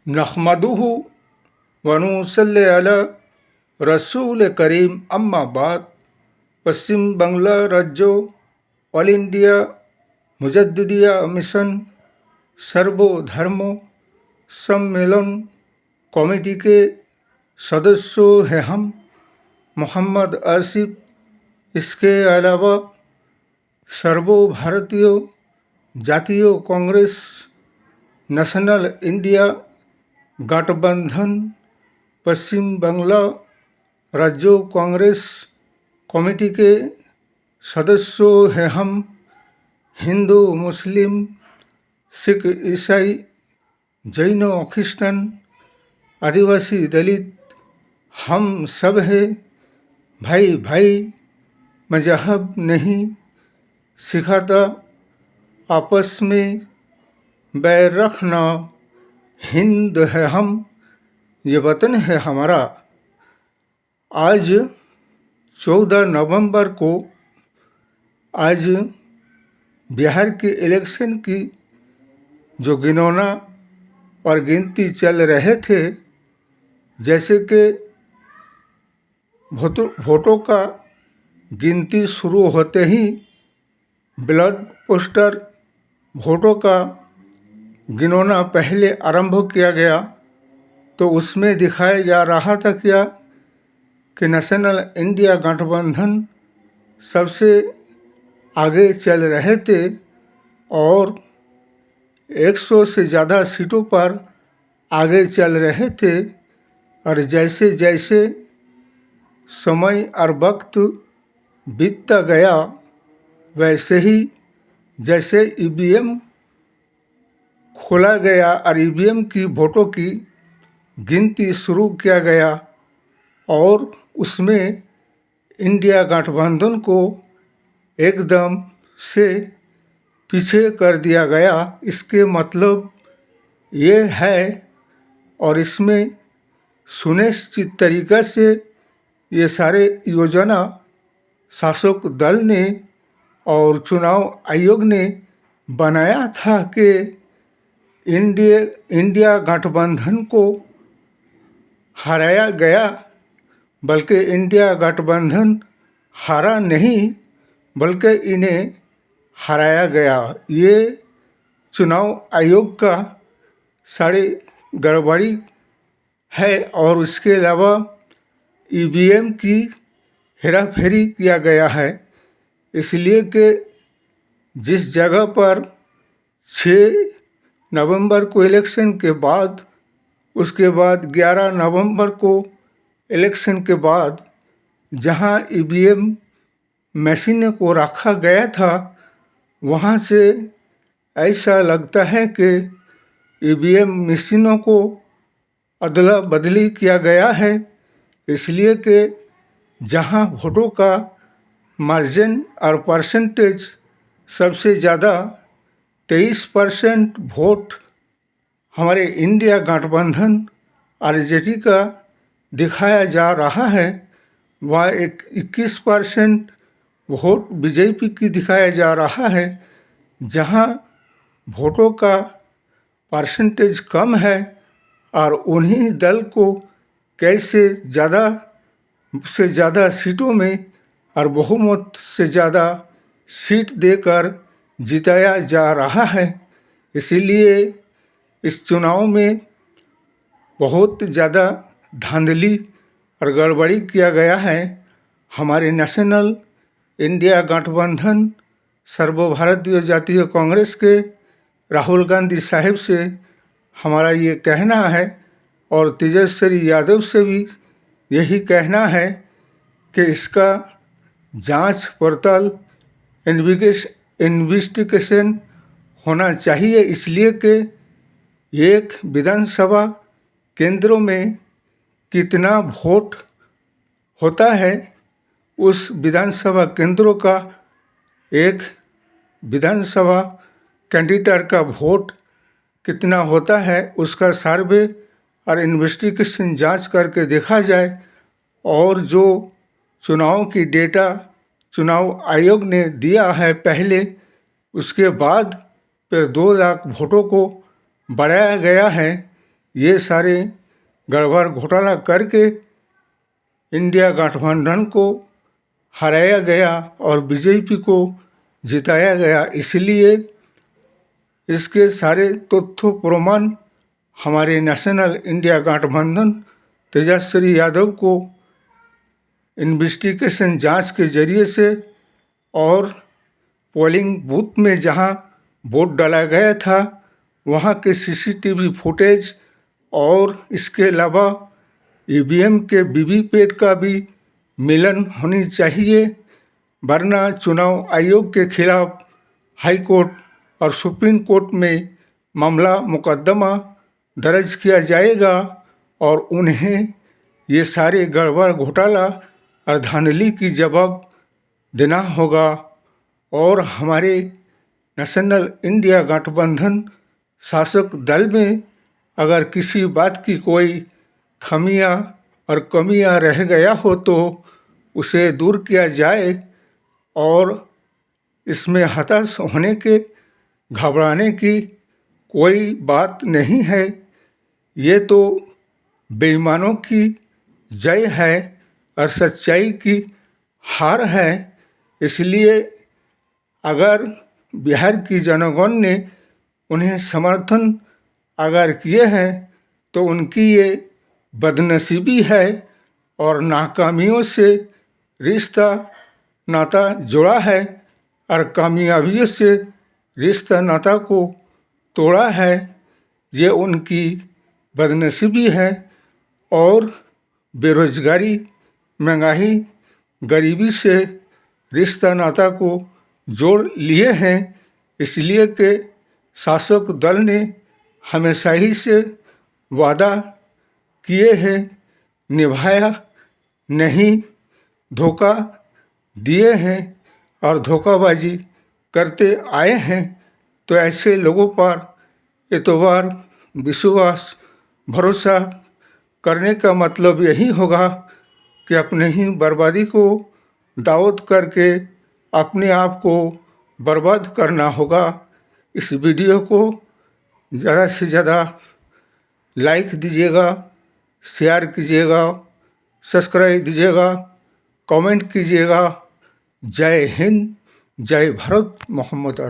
नहमदुहु व नुसल्ली अला रसूल करीम अम्मा बाद। पश्चिम बंगला राज्य ऑल इंडिया मुजद्दिदिया मिशन सर्वधर्म सम्मेलन कमेटी के सदस्यों हैं हम मोहम्मद आसिफ। इसके अलावा सर्वभारतीय जातीय कांग्रेस नेशनल इंडिया गठबंधन पश्चिम बंगला राज्य कांग्रेस कमेटी के सदस्यों हैं हम हिंदू मुस्लिम सिख ईसाई जैन क्रिश्चन आदिवासी दलित हम सब हैं भाई भाई। मजहब नहीं सिखाता आपस में बैर रखना। हिंद है हम, ये वतन है हमारा। आज 14 नवंबर को आज बिहार के इलेक्शन की जो गिनौना और गिनती चल रहे थे, जैसे कि वोटों का गिनती शुरू होते ही ब्लड पोस्टर वोटों का गिनौना पहले आरंभ किया गया, तो उसमें दिखाया जा रहा था क्या कि नेशनल इंडिया गठबंधन सबसे आगे चल रहे थे और 100 से ज़्यादा सीटों पर आगे चल रहे थे। और जैसे जैसे समय और वक्त बीतता गया, वैसे ही जैसे ईवीएम खोला गया और ईवीएम की वोटों की गिनती शुरू किया गया और उसमें इंडिया गठबंधन को एकदम से पीछे कर दिया गया। इसके मतलब ये है और इसमें सुनिश्चित तरीक़ा से ये सारे योजना शासक दल ने और चुनाव आयोग ने बनाया था कि इंडिया गठबंधन को हराया गया, बल्कि इंडिया गठबंधन हारा नहीं बल्कि इन्हें हराया गया। ये चुनाव आयोग का सारी गड़बड़ी है और इसके अलावा ईवीएम की हेराफेरी किया गया है। इसलिए कि जिस जगह पर 6 नवंबर को इलेक्शन के बाद, उसके बाद 11 नवंबर को इलेक्शन के बाद जहां ईवीएम मशीन को रखा गया था, वहां से ऐसा लगता है कि ईवीएम मशीनों को अदला बदली किया गया है। इसलिए कि जहां वोटों का मार्जिन और परसेंटेज सबसे ज़्यादा 23% वोट हमारे इंडिया गठबंधन आरजेडी का दिखाया जा रहा है, वह 21% वोट बीजेपी की दिखाया जा रहा है। जहां वोटों का परसेंटेज कम है और उन्हीं दल को कैसे ज़्यादा से ज़्यादा सीटों में और बहुमत से ज़्यादा सीट देकर जिताया जा रहा है। इसीलिए इस चुनाव में बहुत ज़्यादा धांधली और गड़बड़ी किया गया है। हमारे नेशनल इंडिया गठबंधन सर्वभारतीय जातीय कांग्रेस के राहुल गांधी साहब से हमारा ये कहना है और तेजस्वी यादव से भी यही कहना है कि इसका जांच पड़ताल इन्वेस्टिगेशन होना चाहिए। इसलिए कि एक विधानसभा केंद्रों में कितना वोट होता है, उस विधानसभा केंद्रों का एक विधानसभा कैंडिडेट का वोट कितना होता है, उसका सर्वे और इन्वेस्टिगेशन जांच करके देखा जाए। और जो चुनाव की डेटा चुनाव आयोग ने दिया है पहले, उसके बाद फिर 2 लाख वोटों को बढ़ाया गया है। ये सारे गड़बड़ घोटाला करके इंडिया गठबंधन को हराया गया और बीजेपी को जिताया गया। इसलिए इसके सारे तथ्य प्रमाण हमारे नेशनल इंडिया गठबंधन तेजस्वी यादव को इन्वेस्टिगेशन जांच के जरिए से और पोलिंग बूथ में जहां वोट डाला गया था वहां के सीसीटीवी फुटेज और इसके अलावा ईवीएम के वीवीपैट का भी मिलन होनी चाहिए, वरना चुनाव आयोग के खिलाफ हाई कोर्ट और सुप्रीम कोर्ट में मामला मुकदमा दर्ज किया जाएगा और उन्हें ये सारे गड़बड़ घोटाला और धांधली की जवाब देना होगा। और हमारे नेशनल इंडिया गठबंधन शासक दल में अगर किसी बात की कोई खामियां और कमियां रह गया हो तो उसे दूर किया जाए और इसमें हताश होने के घबराने की कोई बात नहीं है। ये तो बेईमानों की जय है और सच्चाई की हार है। इसलिए अगर बिहार की जनगण ने उन्हें समर्थन अगर किए हैं तो उनकी ये बदनसीबी है और नाकामियों से रिश्ता नाता जोड़ा है और कामयाबियों से रिश्ता नाता को तोड़ा है। ये उनकी बदनसीबी है और बेरोजगारी, महंगाई, गरीबी से रिश्ता नाता को जोड़ लिए हैं। इसलिए कि शासक दल ने हमेशा ही से वादा किए हैं, निभाया नहीं, धोखा दिए हैं और धोखाबाजी करते आए हैं। तो ऐसे लोगों पर एतबार, विश्वास, भरोसा करने का मतलब यही होगा कि अपने ही बर्बादी को दावत करके अपने आप को बर्बाद करना होगा। इस वीडियो को ज़्यादा से ज़्यादा लाइक दीजिएगा, शेयर कीजिएगा, सब्सक्राइब दीजिएगा, कमेंट कीजिएगा। जय हिंद, जय भारत, मोहम्मद।